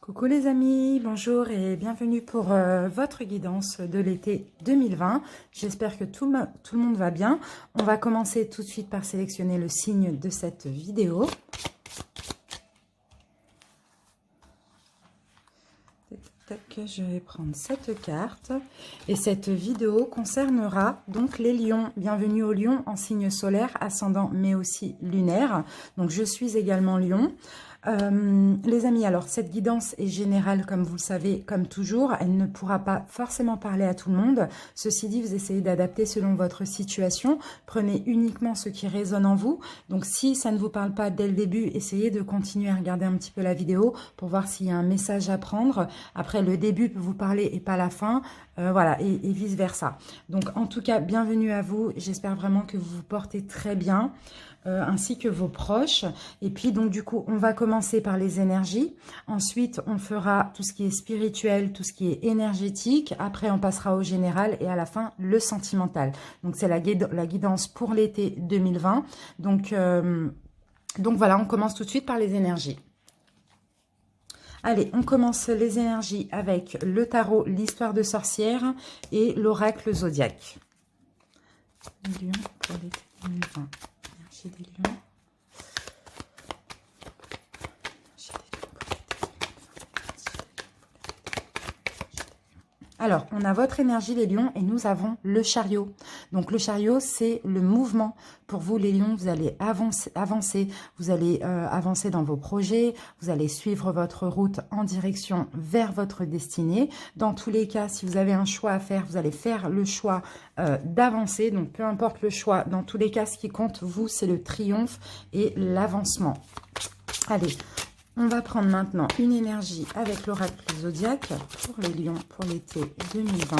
Coucou les amis, bonjour et bienvenue pour votre guidance de l'été 2020. J'espère que tout le monde va bien. On va commencer tout de suite par sélectionner le signe de cette vidéo. Je vais prendre cette carte et cette vidéo concernera donc les lions. Bienvenue aux lions en signe solaire, ascendant mais aussi lunaire. Donc je suis également lion. Les amis, alors cette guidance est générale comme vous le savez, comme toujours, elle ne pourra pas forcément parler à tout le monde. Ceci dit, vous essayez d'adapter selon votre situation, prenez uniquement ce qui résonne en vous. Donc si ça ne vous parle pas dès le début, essayez de continuer à regarder un petit peu la vidéo pour voir s'il y a un message à prendre. Après, le début peut vous parler et pas la fin, voilà, et vice versa. Donc en tout cas, bienvenue à vous, j'espère vraiment que vous vous portez très bien. Ainsi que vos proches. Et puis, donc, du coup, on va commencer par les énergies. Ensuite, on fera tout ce qui est spirituel, tout ce qui est énergétique. Après, on passera au général et à la fin, le sentimental. Donc, c'est la guidance pour l'été 2020. Donc, voilà, on commence tout de suite par les énergies. Allez, on commence les énergies avec le tarot, l'histoire de sorcière et l'oracle zodiaque. Lion pour l'été 2020. Des lions. Alors, on a votre énergie les lions et nous avons le chariot. Donc, le chariot, c'est le mouvement. Pour vous, les lions, vous allez avancer. Vous allez avancer dans vos projets. Vous allez suivre votre route en direction vers votre destinée. Dans tous les cas, si vous avez un choix à faire, vous allez faire le choix d'avancer. Donc, peu importe le choix, dans tous les cas, ce qui compte, vous, c'est le triomphe et l'avancement. Allez. On va prendre maintenant une énergie avec l'oracle zodiaque pour les lions pour l'été 2020.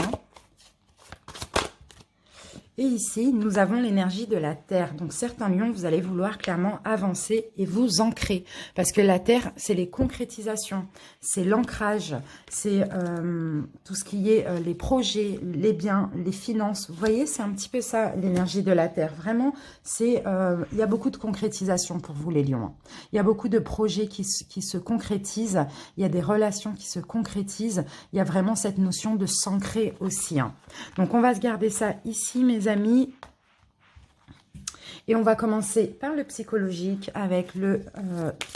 Et ici, nous avons l'énergie de la Terre. Donc, certains lions, vous allez vouloir clairement avancer et vous ancrer. Parce que la Terre, c'est les concrétisations, c'est l'ancrage, c'est tout ce qui est les projets, les biens, les finances. Vous voyez, c'est un petit peu ça, l'énergie de la Terre. Vraiment, c'est il y a beaucoup de concrétisation pour vous, les lions. Il y a beaucoup de projets qui se concrétisent. Il y a des relations qui se concrétisent. Il y a vraiment cette notion de s'ancrer aussi. Hein. Donc, on va se garder ça ici, mes amis, et on va commencer par le psychologique avec le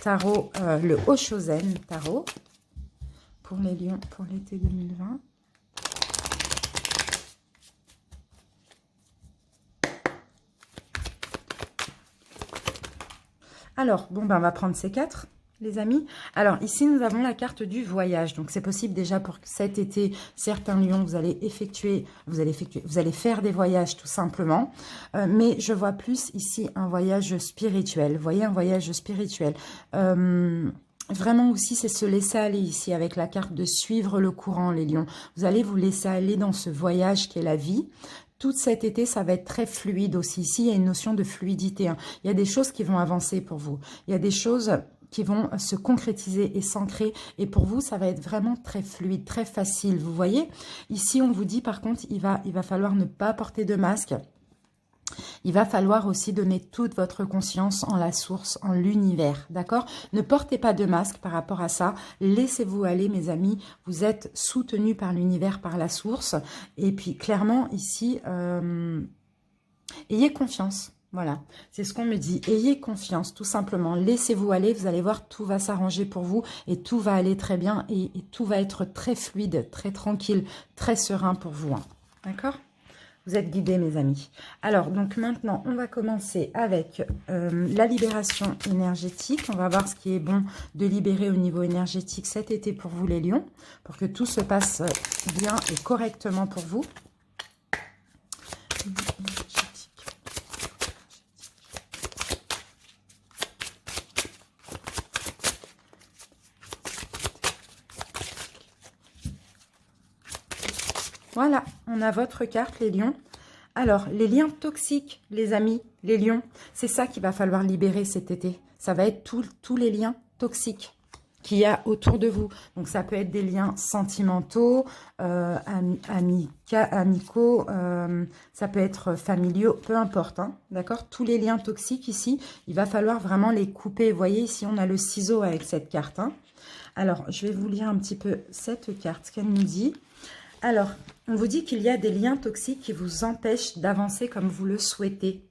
tarot, le Oshozen tarot pour les lions pour l'été 2020. Alors, bon, ben, on va prendre ces quatre. Les amis, alors ici nous avons la carte du voyage, donc c'est possible déjà pour cet été, certains lions, vous allez faire des voyages tout simplement, mais je vois plus ici un voyage spirituel, vous voyez, un voyage spirituel, vraiment aussi c'est se laisser aller ici avec la carte de suivre le courant les lions, vous allez vous laisser aller dans ce voyage qui est la vie. Tout cet été, ça va être très fluide aussi. Ici, il y a une notion de fluidité. Hein. Il y a des choses qui vont avancer pour vous. Il y a des choses qui vont se concrétiser et s'ancrer. Et pour vous, ça va être vraiment très fluide, très facile. Vous voyez, ici, on vous dit, par contre, il va falloir ne pas porter de masque. Il va falloir aussi donner toute votre conscience en la source, en l'univers, d'accord? Ne portez pas de masque par rapport à ça. Laissez-vous aller, mes amis. Vous êtes soutenus par l'univers, par la source. Et puis, clairement, ici, ayez confiance. Voilà, c'est ce qu'on me dit. Ayez confiance, tout simplement. Laissez-vous aller. Vous allez voir, tout va s'arranger pour vous et tout va aller très bien et tout va être très fluide, très tranquille, très serein pour vous. Hein. D'accord ? Vous êtes guidés, mes amis. Alors, donc maintenant, on va commencer avec la libération énergétique. On va voir ce qui est bon de libérer au niveau énergétique cet été pour vous, les lions, pour que tout se passe bien et correctement pour vous. Voilà, on a votre carte, les lions. Alors, les liens toxiques, les amis, les lions, c'est ça qu'il va falloir libérer cet été. Ça va être tous les liens toxiques qu'il y a autour de vous. Donc, ça peut être des liens sentimentaux, amicaux, ça peut être familiaux, peu importe. Hein, d'accord ? Tous les liens toxiques ici, il va falloir vraiment les couper. Vous voyez, ici, on a le ciseau avec cette carte. Hein. Alors, je vais vous lire un petit peu cette carte, ce qu'elle nous dit. Alors, on vous dit qu'il y a des liens toxiques qui vous empêchent d'avancer comme vous le souhaitez.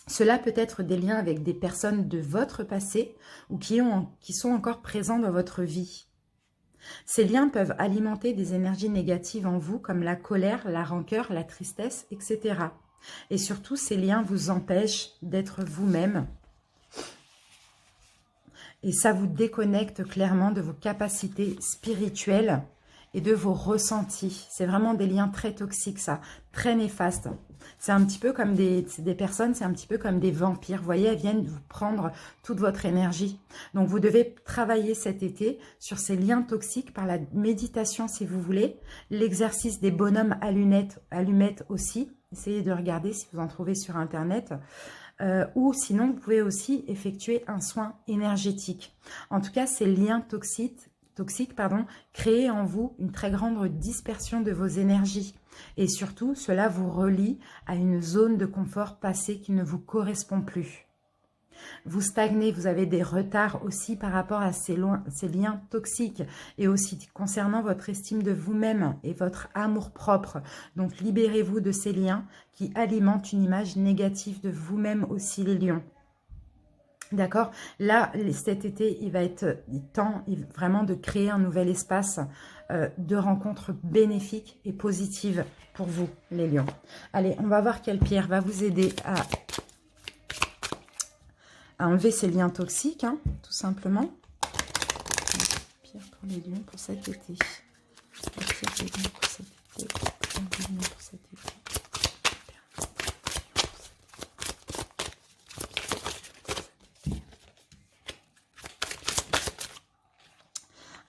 Cela peut être des liens avec des personnes de votre passé ou qui sont encore présents dans votre vie. Ces liens peuvent alimenter des énergies négatives en vous comme la colère, la rancœur, la tristesse, etc. Et surtout, ces liens vous empêchent d'être vous-même. Et ça vous déconnecte clairement de vos capacités spirituelles et de vos ressentis. C'est vraiment des liens très toxiques, ça, très néfastes. C'est un petit peu comme des personnes, c'est un petit peu comme des vampires. Vous voyez, elles viennent vous prendre toute votre énergie. Donc, vous devez travailler cet été sur ces liens toxiques par la méditation, si vous voulez. L'exercice des bonhommes allumettes aussi. Essayez de regarder si vous en trouvez sur Internet. Ou sinon, vous pouvez aussi effectuer un soin énergétique. En tout cas, ces liens toxiques créent en vous une très grande dispersion de vos énergies. Et surtout, cela vous relie à une zone de confort passée qui ne vous correspond plus. Vous stagnez, vous avez des retards aussi par rapport à ces liens toxiques et aussi concernant votre estime de vous-même et votre amour-propre. Donc, libérez-vous de ces liens qui alimentent une image négative de vous-même aussi, les lions. D'accord? Là, cet été, il va être temps vraiment de créer un nouvel espace de rencontres bénéfiques et positives pour vous, les lions. Allez, on va voir quelle pierre va vous aider à enlever ces liens toxiques, hein, tout simplement. Pierre pour les lions pour cet été. La pierre des lions pour cet été. Pierre des lions pour cet été.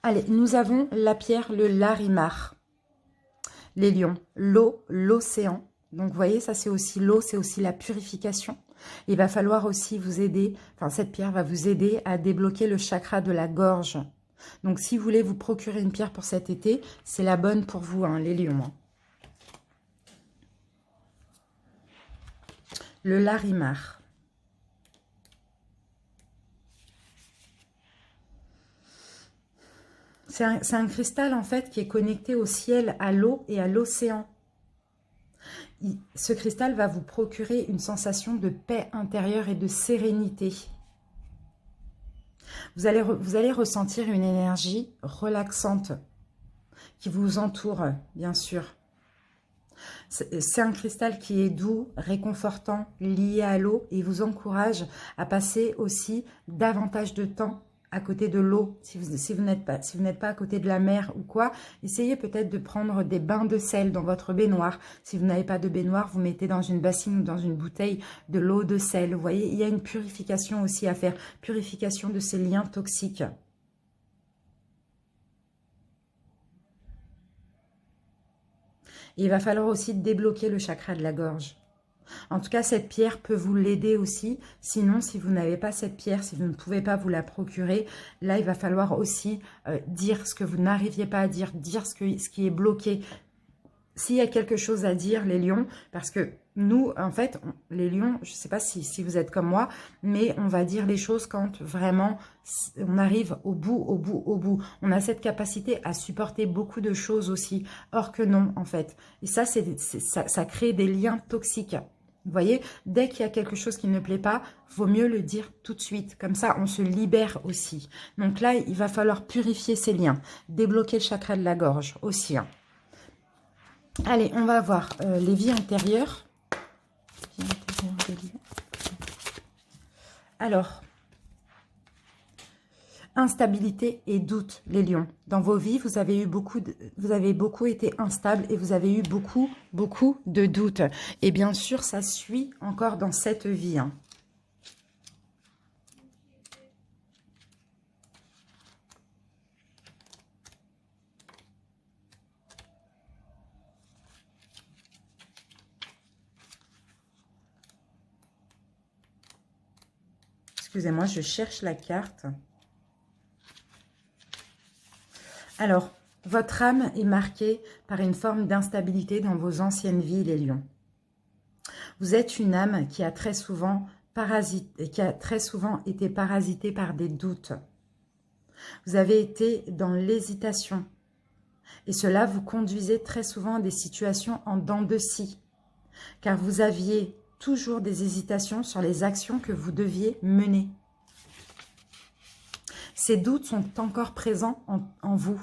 Allez, nous avons la pierre, le Larimar. Les lions, l'eau, l'océan. Donc, vous voyez, ça, c'est aussi l'eau, c'est aussi la purification. Il va falloir aussi vous aider, enfin, cette pierre va vous aider à débloquer le chakra de la gorge. Donc, si vous voulez vous procurer une pierre pour cet été, c'est la bonne pour vous, hein, les lions. Hein. Le Larimar. C'est un cristal, en fait, qui est connecté au ciel, à l'eau et à l'océan. Ce cristal va vous procurer une sensation de paix intérieure et de sérénité. Vous allez ressentir une énergie relaxante qui vous entoure, bien sûr. C'est un cristal qui est doux, réconfortant, lié à l'eau et vous encourage à passer aussi davantage de temps à côté de l'eau, si vous n'êtes pas à côté de la mer ou quoi, essayez peut-être de prendre des bains de sel dans votre baignoire. Si vous n'avez pas de baignoire, vous mettez dans une bassine ou dans une bouteille de l'eau de sel. Vous voyez, il y a une purification aussi à faire, purification de ces liens toxiques. Et il va falloir aussi débloquer le chakra de la gorge. En tout cas, cette pierre peut vous l'aider aussi. Sinon, si vous n'avez pas cette pierre, si vous ne pouvez pas vous la procurer, là, il va falloir aussi dire ce que vous n'arriviez pas à dire, dire ce qui est bloqué. S'il y a quelque chose à dire, les lions, parce que nous, en fait, les lions, je ne sais pas si vous êtes comme moi, mais on va dire les choses quand vraiment on arrive au bout. On a cette capacité à supporter beaucoup de choses aussi, or que non, en fait. Et ça, ça crée des liens toxiques. Vous voyez, dès qu'il y a quelque chose qui ne plaît pas, vaut mieux le dire tout de suite. Comme ça, on se libère aussi. Donc là, il va falloir purifier ces liens, débloquer le chakra de la gorge aussi. Hein. Allez, on va voir les vies intérieures. Alors, instabilité et doute, les lions. Dans vos vies, vous avez beaucoup été instable et vous avez eu beaucoup de doutes. Et bien sûr, ça suit encore dans cette vie. Hein. Excusez-moi, je cherche la carte. Alors, votre âme est marquée par une forme d'instabilité dans vos anciennes vies, les lions. Vous êtes une âme qui a très souvent été parasitée par des doutes. Vous avez été dans l'hésitation. Et cela vous conduisait très souvent à des situations en dents de scie. Car vous aviez toujours des hésitations sur les actions que vous deviez mener. Ces doutes sont encore présents en vous.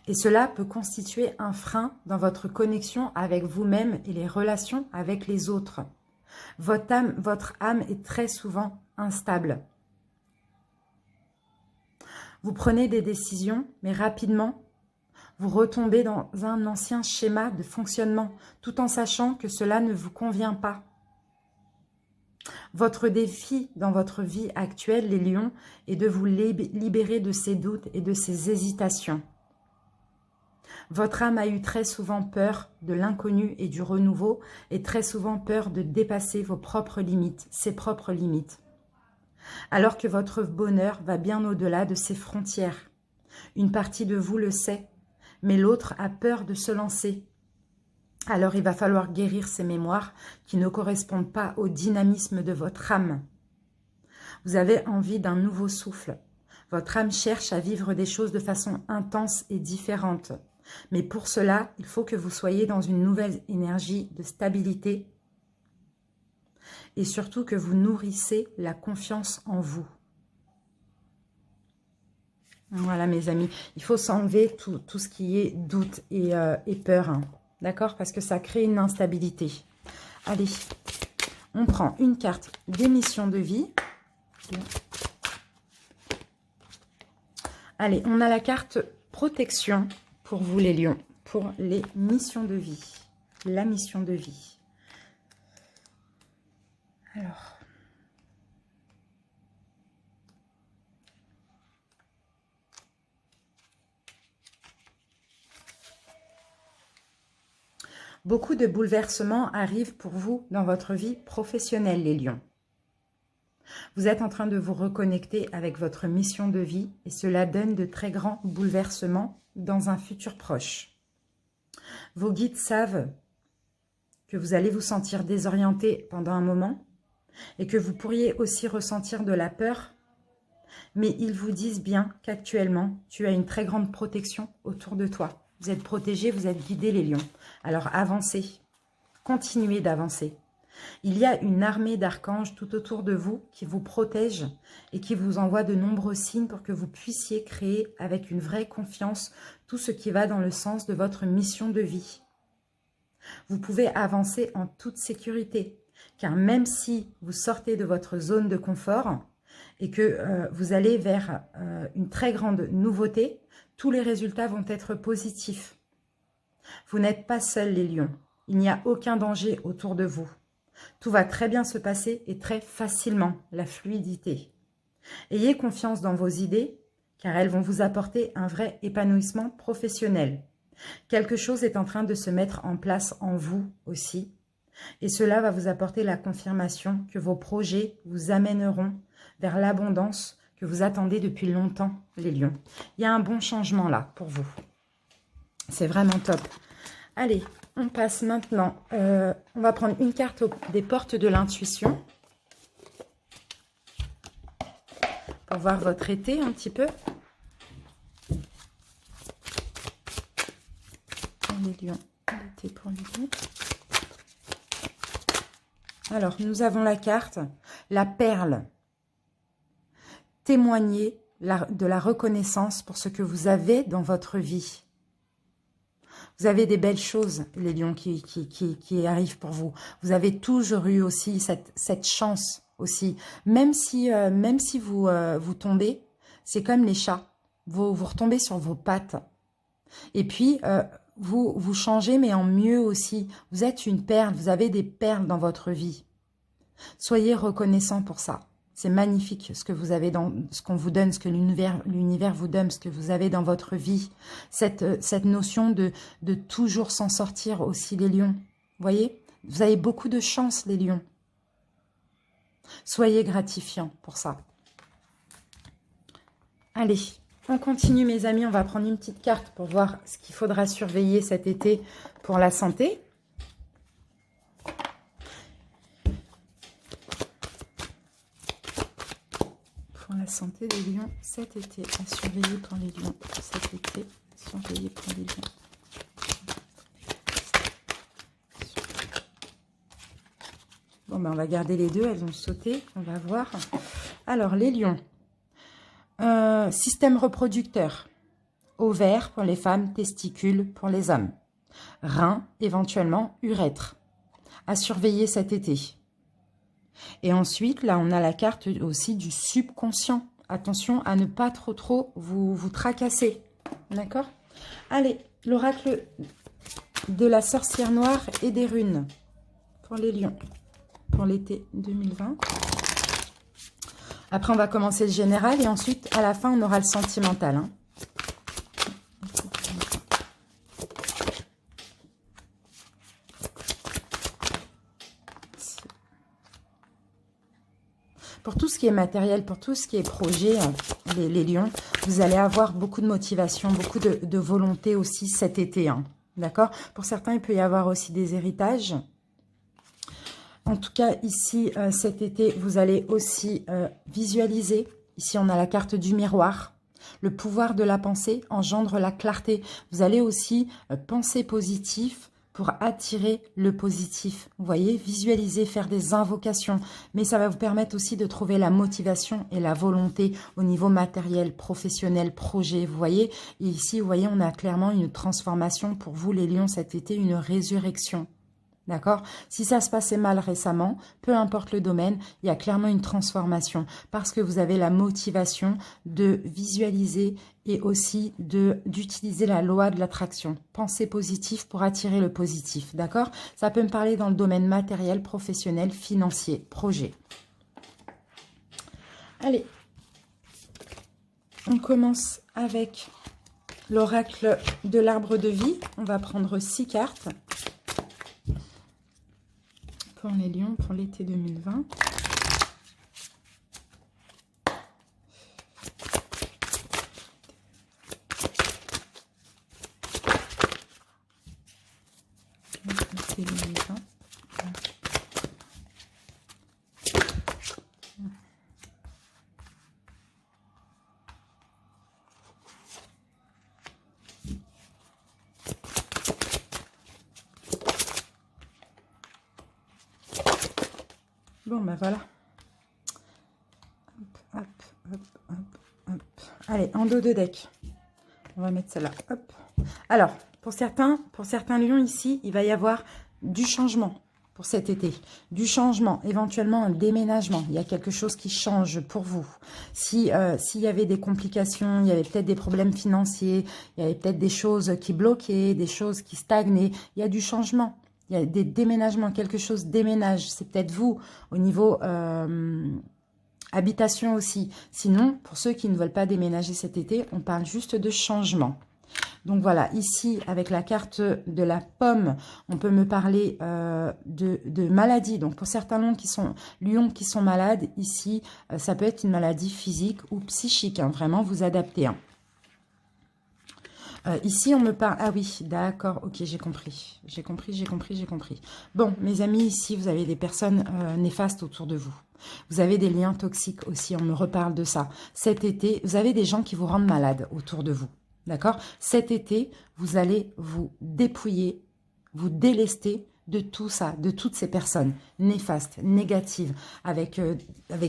Et cela peut constituer un frein dans votre connexion avec vous-même et les relations avec les autres. Votre âme est très souvent instable. Vous prenez des décisions, mais rapidement, vous retombez dans un ancien schéma de fonctionnement, tout en sachant que cela ne vous convient pas. Votre défi dans votre vie actuelle, les lions, est de vous libérer de ces doutes et de ces hésitations. Votre âme a eu très souvent peur de l'inconnu et du renouveau, et très souvent peur de dépasser vos propres limites, ses propres limites. Alors que votre bonheur va bien au-delà de ces frontières. Une partie de vous le sait, mais l'autre a peur de se lancer. Alors il va falloir guérir ces mémoires qui ne correspondent pas au dynamisme de votre âme. Vous avez envie d'un nouveau souffle. Votre âme cherche à vivre des choses de façon intense et différente. Mais pour cela, il faut que vous soyez dans une nouvelle énergie de stabilité et surtout que vous nourrissez la confiance en vous. Voilà mes amis, il faut s'enlever tout ce qui est doute et peur, hein. D'accord? Parce que ça crée une instabilité. Allez, on prend une carte des missions de vie. Allez, on a la carte protection pour vous les lions, pour les missions de vie, la mission de vie. Alors, beaucoup de bouleversements arrivent pour vous dans votre vie professionnelle, les lions. Vous êtes en train de vous reconnecter avec votre mission de vie et cela donne de très grands bouleversements dans un futur proche. Vos guides savent que vous allez vous sentir désorienté pendant un moment et que vous pourriez aussi ressentir de la peur, mais ils vous disent bien qu'actuellement, tu as une très grande protection autour de toi. Vous êtes protégés, vous êtes guidés les lions. Alors avancez, continuez d'avancer. Il y a une armée d'archanges tout autour de vous qui vous protège et qui vous envoie de nombreux signes pour que vous puissiez créer avec une vraie confiance tout ce qui va dans le sens de votre mission de vie. Vous pouvez avancer en toute sécurité, car même si vous sortez de votre zone de confort et que vous allez vers une très grande nouveauté, tous les résultats vont être positifs. Vous n'êtes pas seuls les lions, il n'y a aucun danger autour de vous. Tout va très bien se passer et très facilement, la fluidité. Ayez confiance dans vos idées, car elles vont vous apporter un vrai épanouissement professionnel. Quelque chose est en train de se mettre en place en vous aussi, et cela va vous apporter la confirmation que vos projets vous amèneront vers l'abondance que vous attendez depuis longtemps, les lions. Il y a un bon changement là pour vous. C'est vraiment top. Allez, on passe maintenant. On va prendre une carte des portes de l'intuition. Pour voir votre été un petit peu. Les lions, l'été pour les lions. Alors, nous avons la carte, la perle. Témoignez de la reconnaissance pour ce que vous avez dans votre vie. Vous avez des belles choses, les lions, qui arrivent pour vous. Vous avez toujours eu aussi cette chance aussi. Même si vous tombez, c'est comme les chats. Vous retombez sur vos pattes. Et puis, vous changez, mais en mieux aussi. Vous êtes une perle, vous avez des perles dans votre vie. Soyez reconnaissants pour ça. C'est magnifique ce que vous avez ce qu'on vous donne, ce que l'univers vous donne, ce que vous avez dans votre vie. Cette notion de toujours s'en sortir aussi, les lions. Vous voyez, vous avez beaucoup de chance, les lions. Soyez gratifiants pour ça. Allez, on continue, mes amis. On va prendre une petite carte pour voir ce qu'il faudra surveiller cet été pour la santé. Pour la La santé des lions cet été. À surveiller pour les lions cet été. Surveiller pour les lions. Bon, ben on va garder les deux. Elles ont sauté. On va voir. Alors, les lions. Système reproducteur. Ovaire pour les femmes. Testicules pour les hommes. Rein, éventuellement, urètre. À surveiller cet été. Et ensuite, là, on a la carte aussi du subconscient. Attention à ne pas trop vous tracasser. D'accord? Allez, l'oracle de la sorcière noire et des runes pour les lions pour l'été 2020. Après, on va commencer le général et ensuite, à la fin, on aura le sentimental. Hein. Pour tout ce qui est matériel, pour tout ce qui est projet, les lions, vous allez avoir beaucoup de motivation, beaucoup de volonté aussi cet été. Hein. D'accord? Pour certains, il peut y avoir aussi des héritages. En tout cas, ici, cet été, vous allez aussi visualiser. Ici, on a la carte du miroir. Le pouvoir de la pensée engendre la clarté. Vous allez aussi penser positif pour attirer le positif. Vous voyez, visualiser, faire des invocations. Mais ça va vous permettre aussi de trouver la motivation et la volonté au niveau matériel, professionnel, projet. Vous voyez, et ici, vous voyez, on a clairement une transformation pour vous, les lions, cet été, une résurrection. D'accord? Si ça se passait mal récemment, peu importe le domaine, il y a clairement une transformation parce que vous avez la motivation de visualiser et aussi d'utiliser la loi de l'attraction. Pensez positif pour attirer le positif. D'accord? Ça peut me parler dans le domaine matériel, professionnel, financier, projet. Allez, on commence avec l'oracle de l'arbre de vie. On va prendre 6 cartes. Pour les lions pour l'été 2020. L'été 2020. Bon, ben voilà. Hop, hop, hop, hop, hop. Allez, en dos de deck. On va mettre celle-là. Hop. Alors, pour certains lions ici, il va y avoir du changement pour cet été. Du changement, éventuellement un déménagement. Il y a quelque chose qui change pour vous. S'il y avait des complications, il y avait peut-être des problèmes financiers, il y avait peut-être des choses qui bloquaient, des choses qui stagnaient, il y a du changement. Il y a des déménagements, quelque chose déménage. C'est peut-être vous au niveau habitation aussi. Sinon, pour ceux qui ne veulent pas déménager cet été, on parle juste de changement. Donc voilà, ici, avec la carte de la pomme, on peut me parler de maladie. Donc pour certains lions qui sont malades, ici, ça peut être une maladie physique ou psychique. Hein, vraiment, vous adaptez. Hein. Ici, on me parle... Ah oui, d'accord, ok, j'ai compris. J'ai compris. Bon, mes amis, ici, vous avez des personnes néfastes autour de vous. Vous avez des liens toxiques aussi, on me reparle de ça. Cet été, vous avez des gens qui vous rendent malade autour de vous. D'accord? Cet été, vous allez vous dépouiller, vous délester de tout ça, de toutes ces personnes néfastes, négatives, avec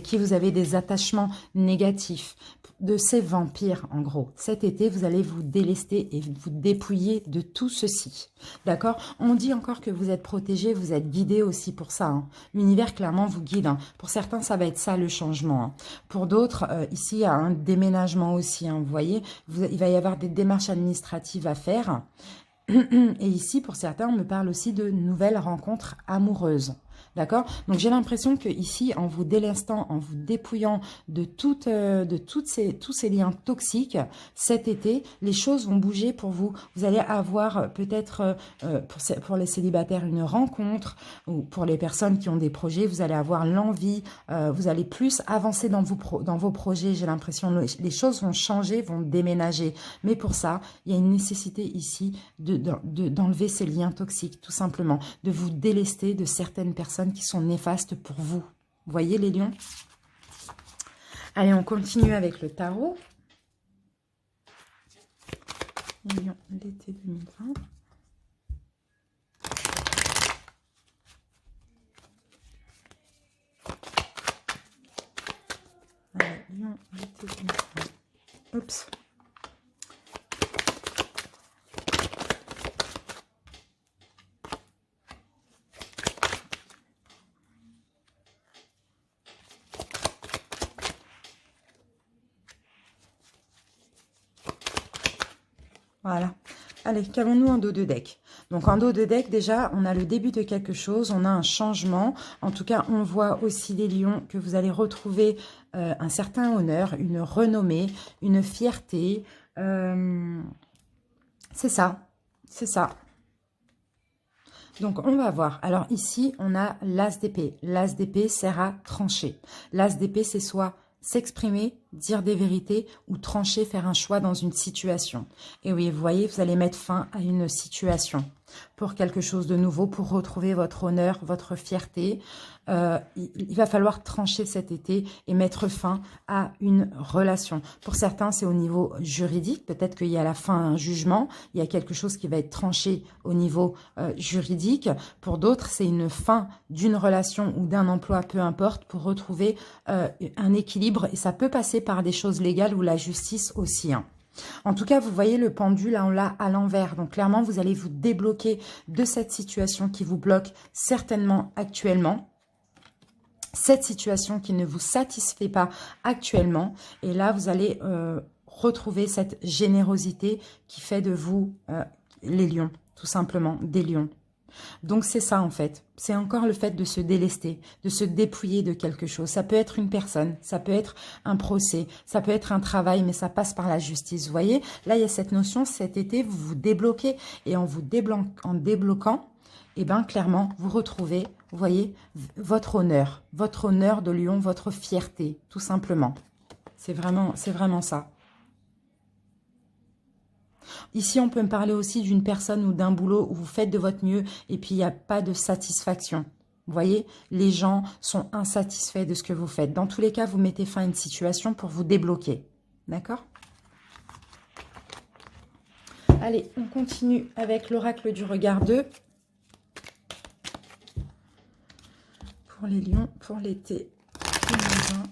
qui vous avez des attachements négatifs, de ces vampires en gros. Cet été, vous allez vous délester et vous dépouiller de tout ceci. D'accord? On dit encore que vous êtes protégé, vous êtes guidé aussi pour ça. Hein. L'univers clairement vous guide. Hein. Pour certains, ça va être ça le changement. Hein. Pour d'autres, ici, il y a un déménagement aussi. Hein. Vous voyez, il va y avoir des démarches administratives à faire. Et ici, pour certains, on me parle aussi de nouvelles rencontres amoureuses. D'accord? Donc, j'ai l'impression que ici, en vous délestant, en vous dépouillant de tous ces liens toxiques, cet été, les choses vont bouger pour vous. Vous allez avoir peut-être, pour les célibataires, une rencontre, ou pour les personnes qui ont des projets, vous allez avoir l'envie, vous allez plus avancer dans vos projets. J'ai l'impression les choses vont changer, vont déménager. Mais pour ça, il y a une nécessité ici d'enlever ces liens toxiques, tout simplement, de vous délester de certaines personnes qui sont néfastes pour vous. Vous voyez les lions? Allez, on continue avec le tarot. Lion, l'été 2020. Allez, Lion, l'été 2020. Oups. Voilà. Allez, qu'avons-nous en dos de deck? Donc, en dos de deck, déjà, on a le début de quelque chose, on a un changement. En tout cas, on voit aussi les lions que vous allez retrouver un certain honneur, une renommée, une fierté. C'est ça, c'est ça. Donc, on va voir. Alors, ici, on a l'as d'épée. L'as d'épée sert à trancher. L'as d'épée, c'est soit s'exprimer, dire des vérités ou trancher, faire un choix dans une situation. Et oui, vous voyez, vous allez mettre fin à une situation pour quelque chose de nouveau, pour retrouver votre honneur, votre fierté. Il va falloir trancher cet été et mettre fin à une relation. Pour certains, c'est au niveau juridique. Peut-être qu'il y a à la fin un jugement. Il y a quelque chose qui va être tranché au niveau juridique. Pour d'autres, c'est une fin d'une relation ou d'un emploi, peu importe, pour retrouver un équilibre. Et ça peut passer par des choses légales ou la justice aussi, hein. En tout cas, vous voyez le pendule, là, on l'a à l'envers. Donc, clairement, vous allez vous débloquer de cette situation qui vous bloque certainement actuellement. Cette situation qui ne vous satisfait pas actuellement. Et là, vous allez retrouver cette générosité qui fait de vous les lions, tout simplement, des lions. Donc, c'est ça, en fait. C'est encore le fait de se délester, de se dépouiller de quelque chose. Ça peut être une personne, ça peut être un procès, ça peut être un travail, mais ça passe par la justice. Vous voyez, là, il y a cette notion, cet été, vous vous débloquez. Et en vous débloquant, eh bien, clairement, vous retrouvez, vous voyez, votre honneur de lion, votre fierté, tout simplement. C'est vraiment ça. Ici, on peut me parler aussi d'une personne ou d'un boulot où vous faites de votre mieux et puis il n'y a pas de satisfaction. Vous voyez, les gens sont insatisfaits de ce que vous faites. Dans tous les cas, vous mettez fin à une situation pour vous débloquer. D'accord? Allez, on continue avec l'oracle du regard 2. Pour les lions, pour l'été 2020.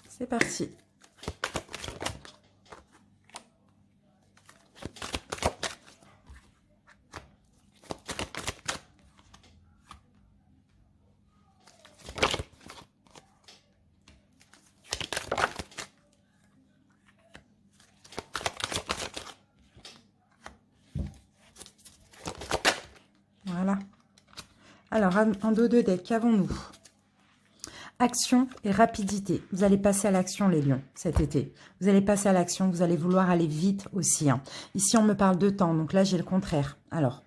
C'est parti. Voilà. Alors, en dos de deck, qu'avons-nous? Action et rapidité. Vous allez passer à l'action, les lions, cet été. Vous allez passer à l'action, vous allez vouloir aller vite aussi, hein. Ici, on me parle de temps, donc là, j'ai le contraire. Alors,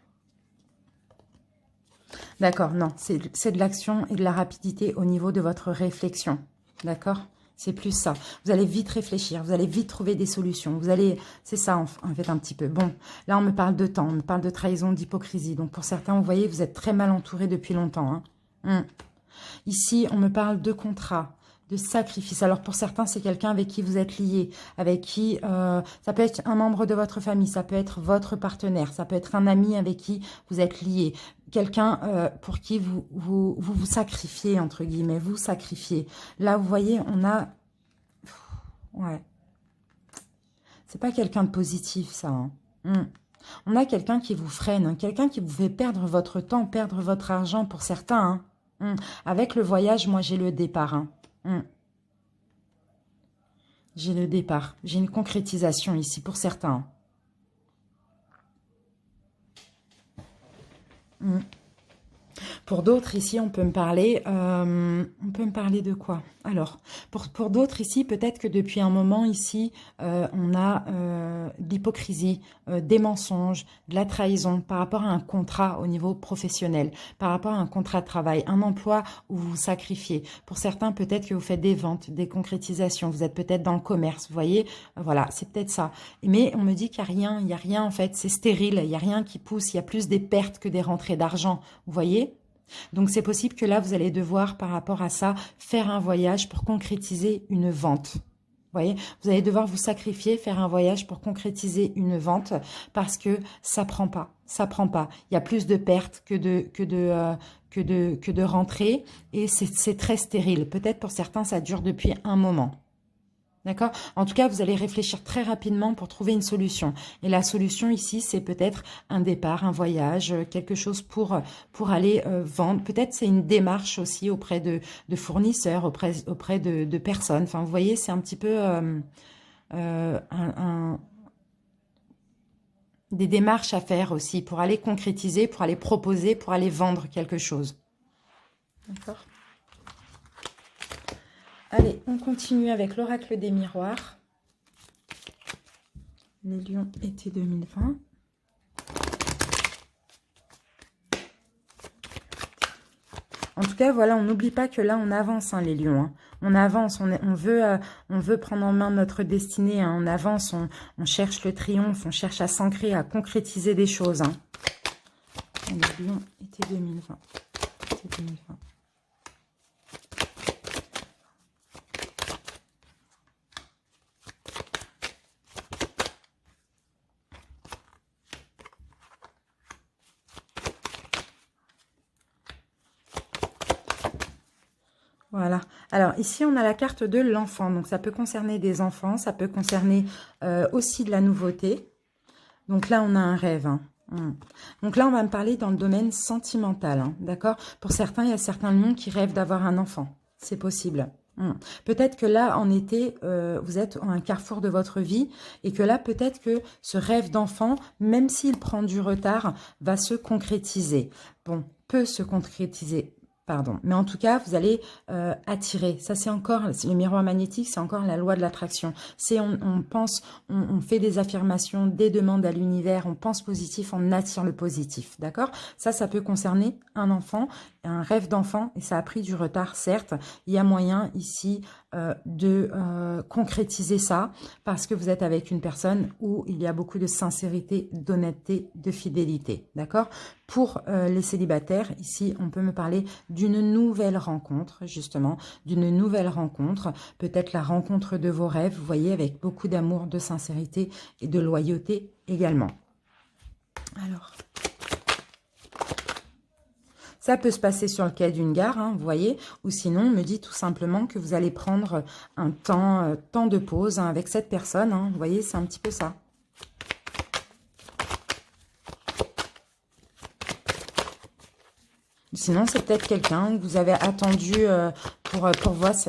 d'accord, non, c'est de l'action et de la rapidité au niveau de votre réflexion. D'accord? C'est plus ça. Vous allez vite réfléchir, vous allez vite trouver des solutions. Vous allez, c'est ça en fait un petit peu. Bon, là on me parle de temps, on me parle de trahison, d'hypocrisie. Donc pour certains, vous voyez, vous êtes très mal entouré depuis longtemps, hein. Ici, on me parle de contrat, de sacrifice. Alors pour certains, c'est quelqu'un avec qui vous êtes lié, avec qui ça peut être un membre de votre famille, ça peut être votre partenaire, ça peut être un ami avec qui vous êtes lié. Quelqu'un pour qui vous sacrifiez, entre guillemets, vous sacrifiez. Là, vous voyez, on a... Ouais. C'est pas quelqu'un de positif, ça, hein. On a quelqu'un qui vous freine, hein, quelqu'un qui vous fait perdre votre temps, perdre votre argent pour certains, hein. Avec le voyage, moi, j'ai le départ, hein. J'ai le départ. J'ai une concrétisation ici pour certains. Pour d'autres, ici, on peut me parler de quoi? Alors, pour d'autres, ici, peut-être que depuis un moment, ici, on a de l'hypocrisie, des mensonges, de la trahison par rapport à un contrat au niveau professionnel, par rapport à un contrat de travail, un emploi où vous vous sacrifiez. Pour certains, peut-être que vous faites des ventes, des concrétisations, vous êtes peut-être dans le commerce, vous voyez, voilà, c'est peut-être ça. Mais on me dit qu'il n'y a rien en fait, c'est stérile, il n'y a rien qui pousse, il y a plus des pertes que des rentrées d'argent, vous voyez? Donc c'est possible que là, vous allez devoir, par rapport à ça, faire un voyage pour concrétiser une vente. Vous voyez, vous allez devoir vous sacrifier, faire un voyage pour concrétiser une vente parce que ça prend pas, ça prend pas. Il y a plus de pertes que de rentrées et c'est très stérile. Peut-être pour certains, ça dure depuis un moment. D'accord? En tout cas, vous allez réfléchir très rapidement pour trouver une solution. Et la solution ici, c'est peut-être un départ, un voyage, quelque chose pour aller vendre. Peut-être c'est une démarche aussi auprès de fournisseurs, auprès de personnes. Enfin, vous voyez, c'est un petit peu des démarches à faire aussi pour aller concrétiser, pour aller proposer, pour aller vendre quelque chose. D'accord? Allez, on continue avec l'oracle des miroirs. Les lions été 2020. En tout cas, voilà, on n'oublie pas que là, on avance, hein, les lions. Hein. On avance, on veut prendre en main notre destinée. Hein. On avance, on cherche le triomphe, on cherche à s'ancrer, à concrétiser des choses. Hein. Les lions été 2020. Été 2020. Voilà. Alors, ici, on a la carte de l'enfant. Donc, ça peut concerner des enfants. Ça peut concerner aussi de la nouveauté. Donc là, on a un rêve. Hein. Donc là, on va me parler dans le domaine sentimental. Hein, d'accord? Pour certains, il y a certains lions qui rêvent d'avoir un enfant. C'est possible. Peut-être que là, en été, vous êtes à un carrefour de votre vie et que là, peut-être que ce rêve d'enfant, même s'il prend du retard, va se concrétiser. Bon, peut se concrétiser. Pardon. Mais en tout cas, vous allez attirer. Ça, c'est encore, le miroir magnétique, c'est encore la loi de l'attraction. C'est on pense, on fait des affirmations, des demandes à l'univers, on pense positif, on attire le positif. D'accord? Ça peut concerner un enfant, un rêve d'enfant, et ça a pris du retard, certes. Il y a moyen ici de concrétiser ça parce que vous êtes avec une personne où il y a beaucoup de sincérité, d'honnêteté, de fidélité. D'accord? Pour les célibataires, ici, on peut me parler d'une nouvelle rencontre, justement, d'une nouvelle rencontre, peut-être la rencontre de vos rêves, vous voyez, avec beaucoup d'amour, de sincérité et de loyauté également. Alors, ça peut se passer sur le quai d'une gare, hein, vous voyez, ou sinon, on me dit tout simplement que vous allez prendre un temps de pause hein, avec cette personne, hein, vous voyez, c'est un petit peu ça. Sinon, c'est peut-être quelqu'un que vous avez attendu pour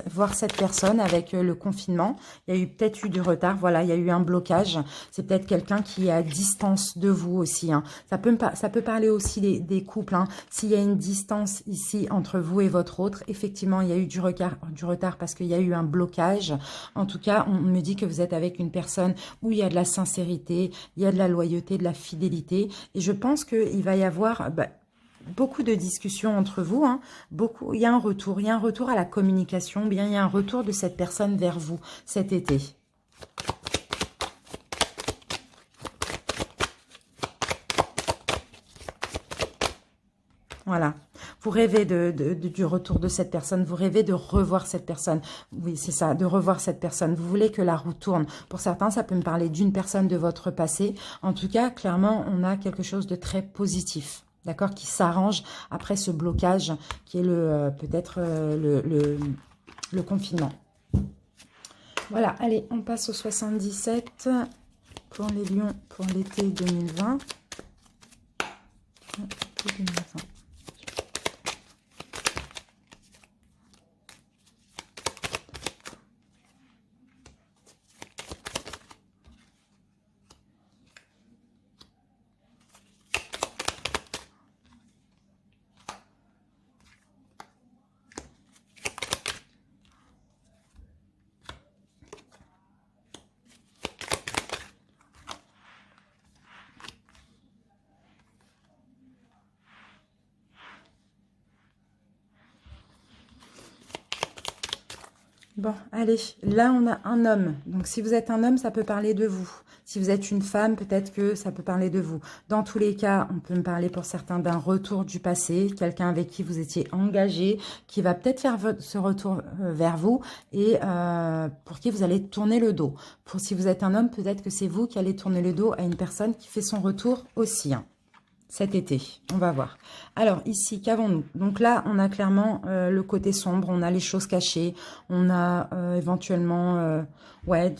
voir cette personne avec le confinement. Il y a eu peut-être eu du retard. Voilà, il y a eu un blocage. C'est peut-être quelqu'un qui est à distance de vous aussi. Hein. Ça peut parler aussi des couples. Hein. S'il y a une distance ici entre vous et votre autre, effectivement, il y a eu du retard parce qu'il y a eu un blocage. En tout cas, on me dit que vous êtes avec une personne où il y a de la sincérité, il y a de la loyauté, de la fidélité. Et je pense qu'il va y avoir... beaucoup de discussions entre vous, hein, il y a un retour à la communication, bien il y a un retour de cette personne vers vous cet été. Voilà. Vous rêvez du retour de cette personne, vous rêvez de revoir cette personne. Oui, c'est ça, de revoir cette personne. Vous voulez que la roue tourne. Pour certains, ça peut me parler d'une personne de votre passé. En tout cas, clairement, on a quelque chose de très positif. D'accord, qui s'arrange après ce blocage qui est peut-être le confinement. Voilà, allez, on passe au 77 pour les lions pour l'été 2020. L'été 2020. Bon, allez, là on a un homme. Donc si vous êtes un homme, ça peut parler de vous. Si vous êtes une femme, peut-être que ça peut parler de vous. Dans tous les cas, on peut me parler pour certains d'un retour du passé, quelqu'un avec qui vous étiez engagé, qui va peut-être faire ce retour vers vous et pour qui vous allez tourner le dos. Pour si vous êtes un homme, peut-être que c'est vous qui allez tourner le dos à une personne qui fait son retour aussi, hein. Cet été, on va voir. Alors ici, qu'avons-nous? Donc là, on a clairement le côté sombre, on a les choses cachées, on a éventuellement, ouais,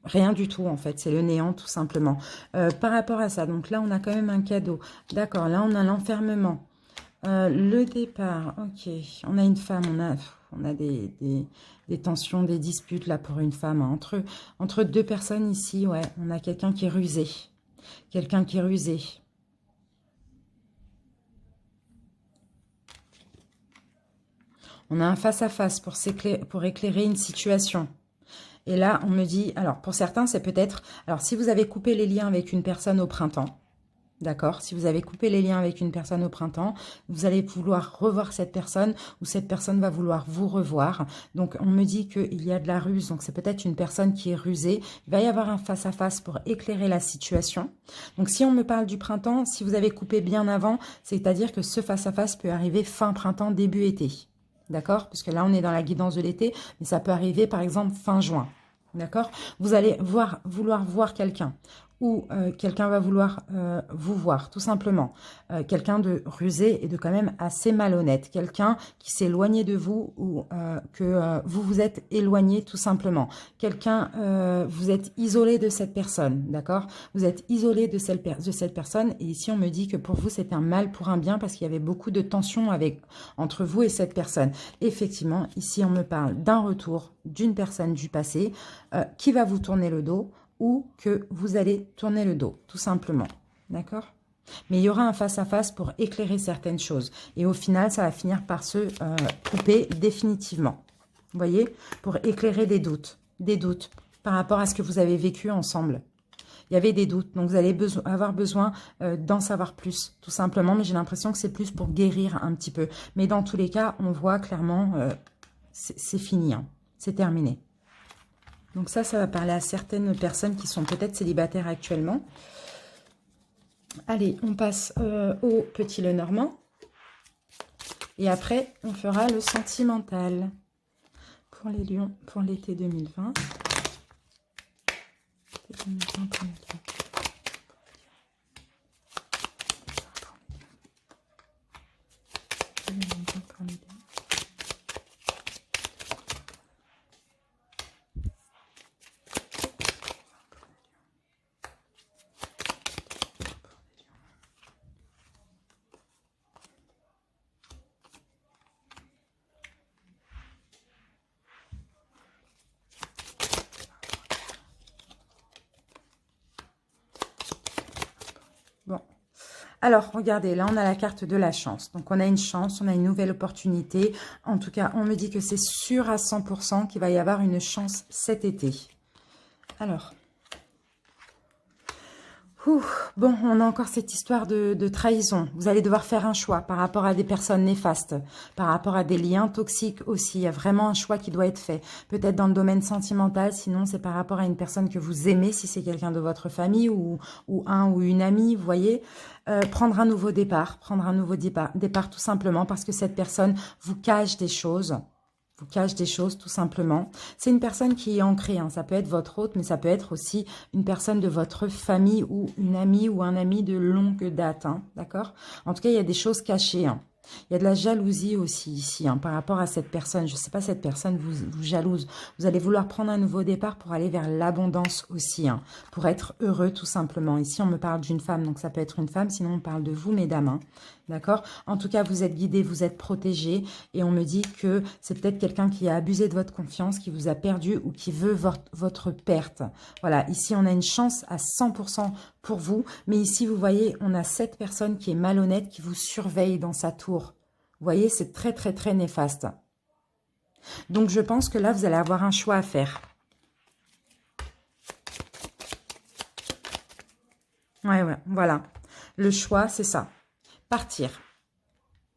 rien du tout en fait, c'est le néant tout simplement. Par rapport à ça, donc là, on a quand même un cadeau. D'accord, là, on a l'enfermement. Le départ, ok, on a une femme, on a des tensions, des disputes là pour une femme. Hein. Entre deux personnes ici, ouais, on a quelqu'un qui est rusé. Quelqu'un qui est rusé. On a un face-à-face pour éclairer une situation. Et là, on me dit, alors pour certains, c'est peut-être, alors si vous avez coupé les liens avec une personne au printemps, d'accord, si vous avez coupé les liens avec une personne au printemps, vous allez vouloir revoir cette personne ou cette personne va vouloir vous revoir. Donc, on me dit qu'il y a de la ruse, donc c'est peut-être une personne qui est rusée. Il va y avoir un face-à-face pour éclairer la situation. Donc, si on me parle du printemps, si vous avez coupé bien avant, c'est-à-dire que ce face-à-face peut arriver fin printemps, début été. D'accord? Parce que là, on est dans la guidance de l'été, mais ça peut arriver, par exemple, fin juin. D'accord? Vous allez vouloir voir quelqu'un ou quelqu'un va vouloir vous voir, tout simplement. Quelqu'un de rusé et de quand même assez malhonnête. Quelqu'un qui s'est éloigné de vous ou que vous vous êtes éloigné, tout simplement. Quelqu'un, vous êtes isolé de cette personne, d'accord? Vous êtes isolé de cette personne et ici, on me dit que pour vous, c'est un mal pour un bien parce qu'il y avait beaucoup de tension entre vous et cette personne. Effectivement, ici, on me parle d'un retour d'une personne du passé qui va vous tourner le dos ou que vous allez tourner le dos, tout simplement. D'accord? Mais il y aura un face-à-face pour éclairer certaines choses. Et au final, ça va finir par se couper définitivement. Vous voyez? Pour éclairer des doutes par rapport à ce que vous avez vécu ensemble. Il y avait des doutes, donc vous allez avoir besoin d'en savoir plus, tout simplement. Mais j'ai l'impression que c'est plus pour guérir un petit peu. Mais dans tous les cas, on voit clairement, c'est fini, hein. C'est terminé. Donc ça va parler à certaines personnes qui sont peut-être célibataires actuellement. Allez, on passe au petit Lenormand. Et après, on fera le sentimental pour les lions pour l'été 2020. Bon, alors regardez, là on a la carte de la chance. Donc on a une chance, on a une nouvelle opportunité. En tout cas, on me dit que c'est sûr à 100% qu'il va y avoir une chance cet été. Alors, bon, on a encore cette histoire de trahison. Vous allez devoir faire un choix par rapport à des personnes néfastes, par rapport à des liens toxiques aussi. Il y a vraiment un choix qui doit être fait. Peut-être dans le domaine sentimental, sinon c'est par rapport à une personne que vous aimez, si c'est quelqu'un de votre famille ou un ou une amie, vous voyez. Prendre un nouveau départ, départ tout simplement parce que cette personne vous cache des choses. Vous cache des choses tout simplement. C'est une personne qui est ancrée, hein. Ça peut être votre hôte, mais ça peut être aussi une personne de votre famille ou une amie ou un ami de longue date, hein. D'accord? En tout cas, il y a des choses cachées, hein. Il y a de la jalousie aussi ici, hein, par rapport à cette personne. Je ne sais pas, cette personne vous jalouse. Vous allez vouloir prendre un nouveau départ pour aller vers l'abondance aussi, hein, pour être heureux tout simplement. Ici, on me parle d'une femme, donc ça peut être une femme, sinon on parle de vous, mesdames, hein. D'accord? En tout cas, vous êtes guidés, vous êtes protégés et on me dit que c'est peut-être quelqu'un qui a abusé de votre confiance, qui vous a perdu ou qui veut votre perte. Voilà, ici, on a une chance à 100% pour vous. Mais ici, vous voyez, on a cette personne qui est malhonnête, qui vous surveille dans sa tour. Vous voyez, c'est très, très, très néfaste. Donc, je pense que là, vous allez avoir un choix à faire. Ouais, voilà. Le choix, c'est ça. Partir.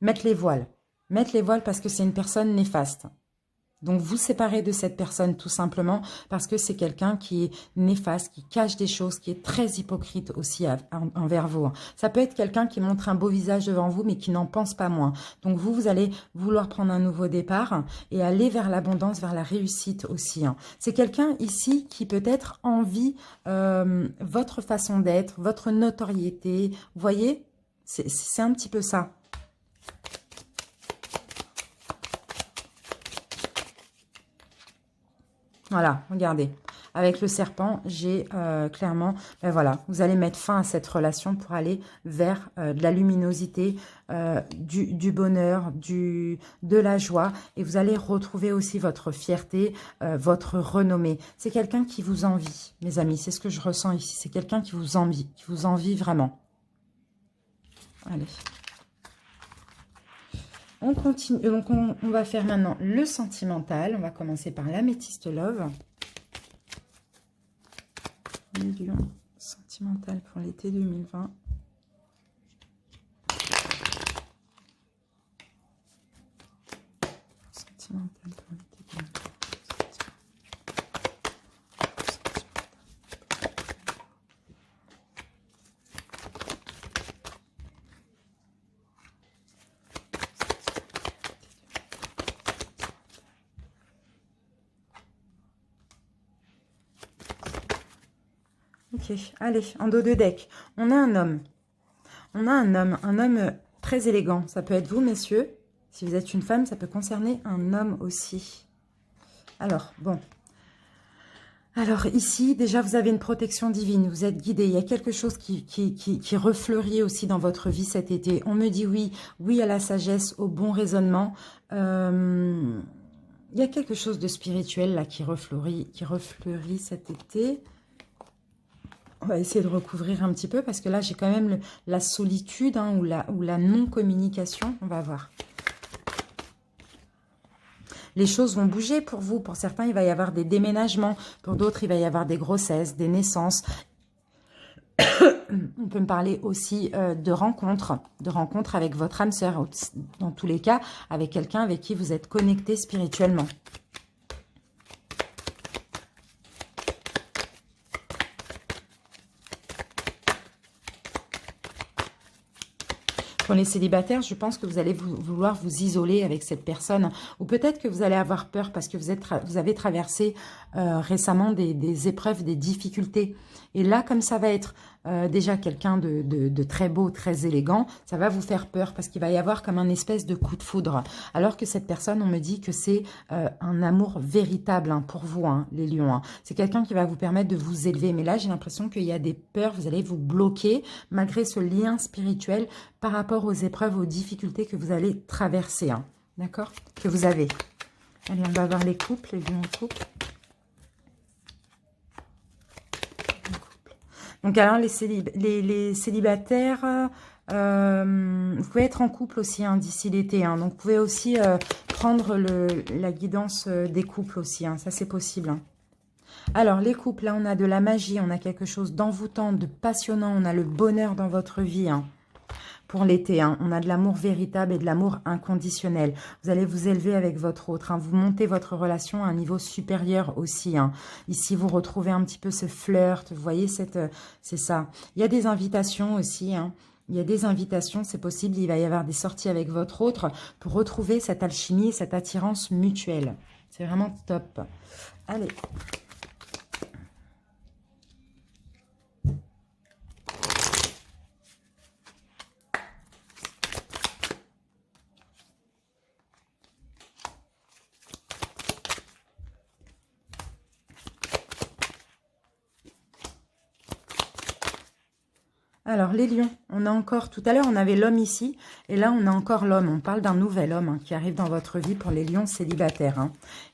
Mettre les voiles. Mettre les voiles parce que c'est une personne néfaste. Donc, vous séparez de cette personne tout simplement parce que c'est quelqu'un qui est néfaste, qui cache des choses, qui est très hypocrite aussi envers vous. Ça peut être quelqu'un qui montre un beau visage devant vous, mais qui n'en pense pas moins. Donc, vous allez vouloir prendre un nouveau départ et aller vers l'abondance, vers la réussite aussi. C'est quelqu'un ici qui peut-être envie votre façon d'être, votre notoriété. Vous voyez, c'est un petit peu ça. Voilà, regardez. Avec le serpent, j'ai clairement, ben voilà, vous allez mettre fin à cette relation pour aller vers de la luminosité, du bonheur, de la joie. Et vous allez retrouver aussi votre fierté, votre renommée. C'est quelqu'un qui vous envie, mes amis. C'est ce que je ressens ici. C'est quelqu'un qui vous envie vraiment. Allez. On continue, donc on va faire maintenant le sentimental. On va commencer par l'améthyste love. Le lion sentimental pour l'été 2020. Sentimental pour l'été 2020. Ok, allez, en dos de deck, on a un homme. On a un homme très élégant. Ça peut être vous, messieurs. Si vous êtes une femme, ça peut concerner un homme aussi. Alors, bon. Alors, ici, déjà, vous avez une protection divine. Vous êtes guidé. Il y a quelque chose qui refleurit aussi dans votre vie cet été. On me dit oui, oui à la sagesse, au bon raisonnement. Il y a quelque chose de spirituel là qui refleurit cet été. On va essayer de recouvrir un petit peu parce que là, j'ai quand même la solitude ou la non-communication. On va voir. Les choses vont bouger pour vous. Pour certains, il va y avoir des déménagements. Pour d'autres, il va y avoir des grossesses, des naissances. On peut me parler aussi de rencontres avec votre âme sœur. Dans tous les cas, avec quelqu'un avec qui vous êtes connecté spirituellement. Pour les célibataires, je pense que vous allez vouloir vous isoler avec cette personne. Ou peut-être que vous allez avoir peur parce que vous avez traversé récemment des épreuves, des difficultés. Et là, comme ça va être déjà quelqu'un de très beau, très élégant, ça va vous faire peur parce qu'il va y avoir comme un espèce de coup de foudre. Alors que cette personne, on me dit que c'est un amour véritable pour vous, les lions. C'est quelqu'un qui va vous permettre de vous élever. Mais là, j'ai l'impression qu'il y a des peurs, vous allez vous bloquer malgré ce lien spirituel par rapport aux épreuves, aux difficultés que vous allez traverser. D'accord? Que vous avez. Allez, on va voir les couples, les lions en couple. Donc, alors, les célibataires, vous pouvez être en couple aussi d'ici l'été. Donc, vous pouvez aussi prendre la guidance des couples aussi. Ça, c'est possible. Alors, les couples, là, on a de la magie. On a quelque chose d'envoûtant, de passionnant. On a le bonheur dans votre vie. Pour l'été, on a de l'amour véritable et de l'amour inconditionnel. Vous allez vous élever avec votre autre. Vous montez votre relation à un niveau supérieur aussi. Ici, vous retrouvez un petit peu ce flirt. Vous voyez, c'est ça. Il y a des invitations aussi. Il y a des invitations, c'est possible. Il va y avoir des sorties avec votre autre pour retrouver cette alchimie, cette attirance mutuelle. C'est vraiment top. Allez. Alors, les lions, on a encore, tout à l'heure, on avait l'homme ici, et là, on a encore l'homme. On parle d'un nouvel homme qui arrive dans votre vie pour les lions célibataires.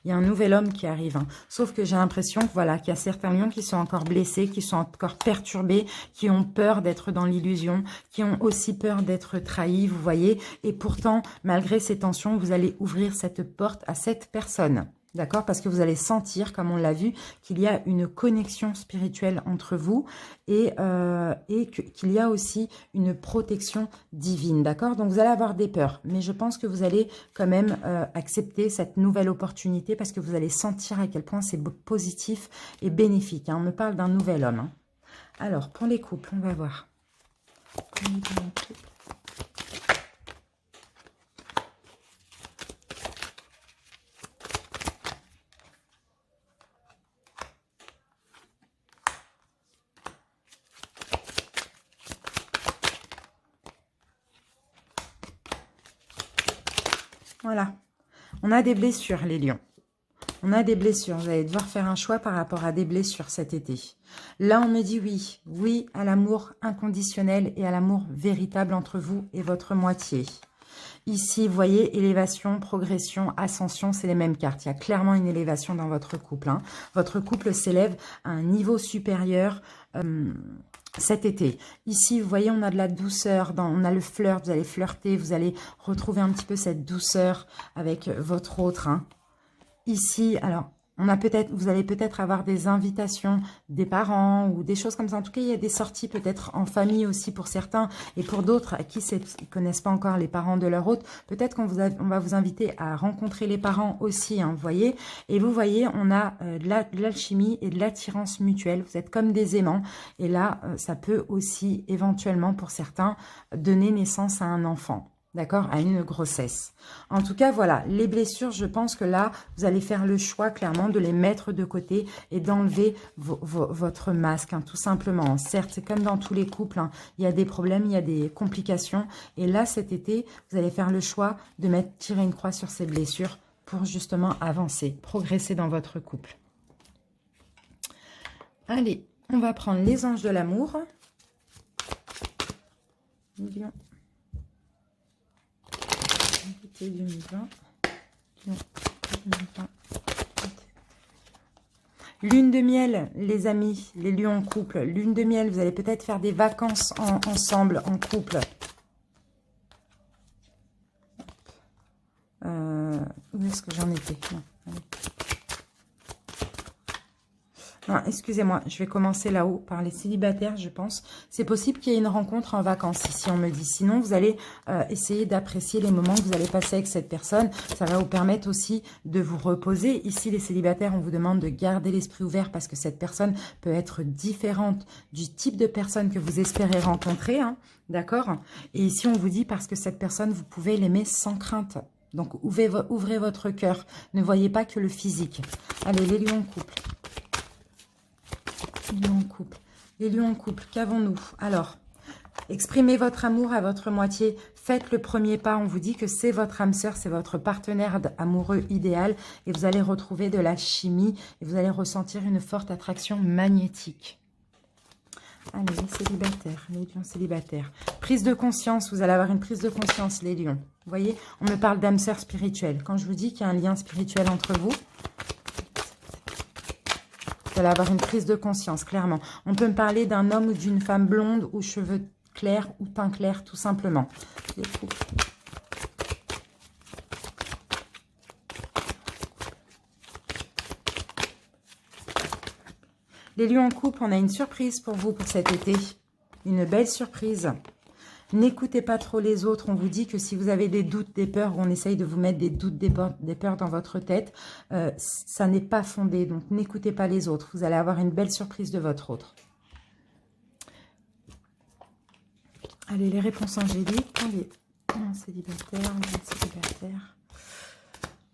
Il y a un nouvel homme qui arrive. Sauf que j'ai l'impression que, voilà, qu'il y a certains lions qui sont encore blessés, qui sont encore perturbés, qui ont peur d'être dans l'illusion, qui ont aussi peur d'être trahis, vous voyez. Et pourtant, malgré ces tensions, vous allez ouvrir cette porte à cette personne. D'accord? Parce que vous allez sentir, comme on l'a vu, qu'il y a une connexion spirituelle entre vous et qu'il y a aussi une protection divine. D'accord? Donc, vous allez avoir des peurs. Mais je pense que vous allez quand même accepter cette nouvelle opportunité parce que vous allez sentir à quel point c'est positif et bénéfique. Hein. On me parle d'un nouvel homme. Hein. Alors, pour les couples, on va voir. Voilà, on a des blessures, les lions. On a des blessures. Vous allez devoir faire un choix par rapport à des blessures cet été. Là, on me dit oui. Oui à l'amour inconditionnel et à l'amour véritable entre vous et votre moitié. Ici, vous voyez, élévation, progression, ascension, c'est les mêmes cartes. Il y a clairement une élévation dans votre couple. Hein. Votre couple s'élève à un niveau supérieur cet été. Ici, vous voyez, on a de la douceur, on a le flirt, vous allez flirter, vous allez retrouver un petit peu cette douceur avec votre autre. Hein. Ici, alors, vous allez peut-être avoir des invitations des parents ou des choses comme ça. En tout cas, il y a des sorties peut-être en famille aussi pour certains et pour d'autres à qui ne connaissent pas encore les parents de leur hôte. Peut-être qu'on va vous inviter à rencontrer les parents aussi, hein, vous voyez. Et vous voyez, on a de l'alchimie et de l'attirance mutuelle. Vous êtes comme des aimants. Et là, ça peut aussi éventuellement pour certains donner naissance à un enfant. D'accord, à une grossesse. En tout cas, voilà, les blessures, je pense que là, vous allez faire le choix clairement de les mettre de côté et d'enlever votre masque, hein, tout simplement. Certes, c'est comme dans tous les couples, hein, il y a des problèmes, il y a des complications. Et là, cet été, vous allez faire le choix de tirer une croix sur ces blessures pour justement avancer, progresser dans votre couple. Allez, on va prendre les anges de l'amour. Lion. 2020. Lune de miel, les amis, les lions en couple. Lune de miel, vous allez peut-être faire des vacances ensemble, en couple. Où est-ce que j'en étais? Non, excusez-moi, je vais commencer là-haut par les célibataires, je pense. C'est possible qu'il y ait une rencontre en vacances ici, on me dit. Sinon, vous allez essayer d'apprécier les moments que vous allez passer avec cette personne. Ça va vous permettre aussi de vous reposer. Ici, les célibataires, on vous demande de garder l'esprit ouvert parce que cette personne peut être différente du type de personne que vous espérez rencontrer. Hein, d'accord? Et ici, on vous dit parce que cette personne, vous pouvez l'aimer sans crainte. Donc, ouvrez votre cœur. Ne voyez pas que le physique. Allez, les lions en couple. Les lions en couple. Les lions en couple, qu'avons-nous? Alors, exprimez votre amour à votre moitié. Faites le premier pas. On vous dit que c'est votre âme sœur, c'est votre partenaire amoureux idéal. Et vous allez retrouver de la chimie et vous allez ressentir une forte attraction magnétique. Allez, les célibataires, les lions célibataires. Prise de conscience, vous allez avoir une prise de conscience, les lions. Vous voyez, on me parle d'âme sœur spirituelle. Quand je vous dis qu'il y a un lien spirituel entre vous, vous allez avoir une prise de conscience, clairement. On peut me parler d'un homme ou d'une femme blonde ou cheveux clairs ou teint clair, tout simplement. Les couples. Les lions en couple, on a une surprise pour vous pour cet été. Une belle surprise. N'écoutez pas trop les autres. On vous dit que si vous avez des doutes, des peurs, on essaye de vous mettre des doutes, des peurs dans votre tête, ça n'est pas fondé. Donc, n'écoutez pas les autres. Vous allez avoir une belle surprise de votre autre. Allez, les réponses angéliques. Allez, célibataire, célibataire.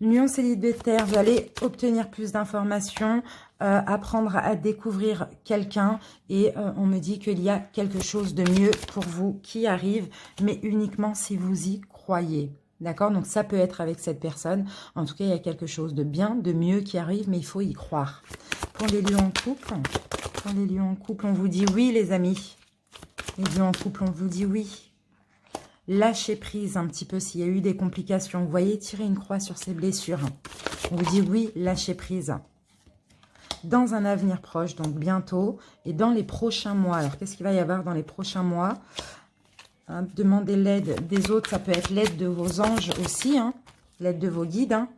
Lion célibataire, vous allez obtenir plus d'informations, apprendre à découvrir quelqu'un et on me dit qu'il y a quelque chose de mieux pour vous qui arrive, mais uniquement si vous y croyez. D'accord? Donc ça peut être avec cette personne. En tout cas, il y a quelque chose de bien, de mieux qui arrive, mais il faut y croire. Pour les lions en couple, on vous dit oui les amis. Les lions en couple, on vous dit oui. Lâchez prise un petit peu s'il y a eu des complications. Vous voyez, tirez une croix sur ces blessures. On vous dit oui, lâchez prise. Dans un avenir proche, donc bientôt, et dans les prochains mois. Alors, qu'est-ce qu'il va y avoir dans les prochains mois? Hein, demandez l'aide des autres, ça peut être l'aide de vos anges aussi, hein, l'aide de vos guides. Hein.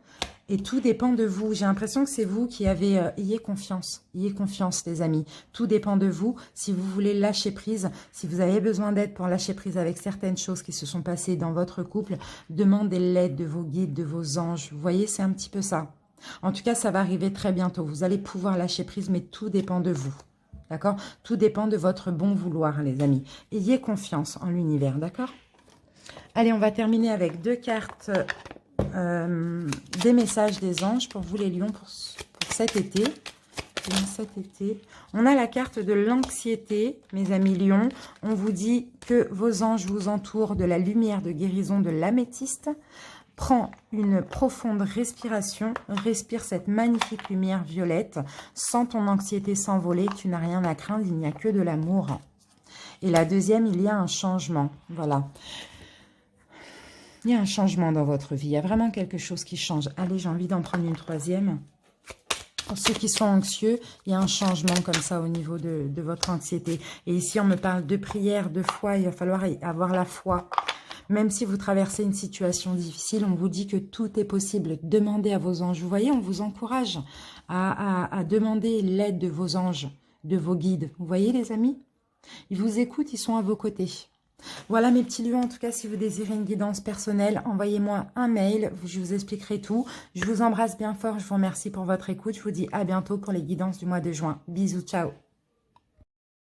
Et tout dépend de vous. J'ai l'impression que c'est vous qui avez... ayez confiance les amis. Tout dépend de vous. Si vous voulez lâcher prise, si vous avez besoin d'aide pour lâcher prise avec certaines choses qui se sont passées dans votre couple, demandez l'aide de vos guides, de vos anges. Vous voyez, c'est un petit peu ça. En tout cas, ça va arriver très bientôt. Vous allez pouvoir lâcher prise, mais tout dépend de vous. D'accord? Tout dépend de votre bon vouloir, les amis. Ayez confiance en l'univers, d'accord? Allez, on va terminer avec 2 cartes... des messages des anges pour vous les lions pour cet été. On a la carte de l'anxiété, mes amis lions. On vous dit que vos anges vous entourent de la lumière de guérison de l'améthyste. Prends une profonde respiration, respire cette magnifique lumière violette. Sens ton anxiété s'envoler, tu n'as rien à craindre, il n'y a que de l'amour. Et la deuxième, il y a un changement, voilà. Il y a un changement dans votre vie. Il y a vraiment quelque chose qui change. Allez, j'ai envie d'en prendre une troisième. Pour ceux qui sont anxieux, il y a un changement comme ça au niveau de votre anxiété. Et ici, on me parle de prière, de foi. Il va falloir avoir la foi. Même si vous traversez une situation difficile, on vous dit que tout est possible. Demandez à vos anges. Vous voyez, on vous encourage à demander l'aide de vos anges, de vos guides. Vous voyez, les amis? Ils vous écoutent, ils sont à vos côtés. Voilà mes petits lions, en tout cas si vous désirez une guidance personnelle, envoyez-moi un mail, je vous expliquerai tout. Je vous embrasse bien fort, je vous remercie pour votre écoute, je vous dis à bientôt pour les guidances du mois de juin. Bisous, ciao.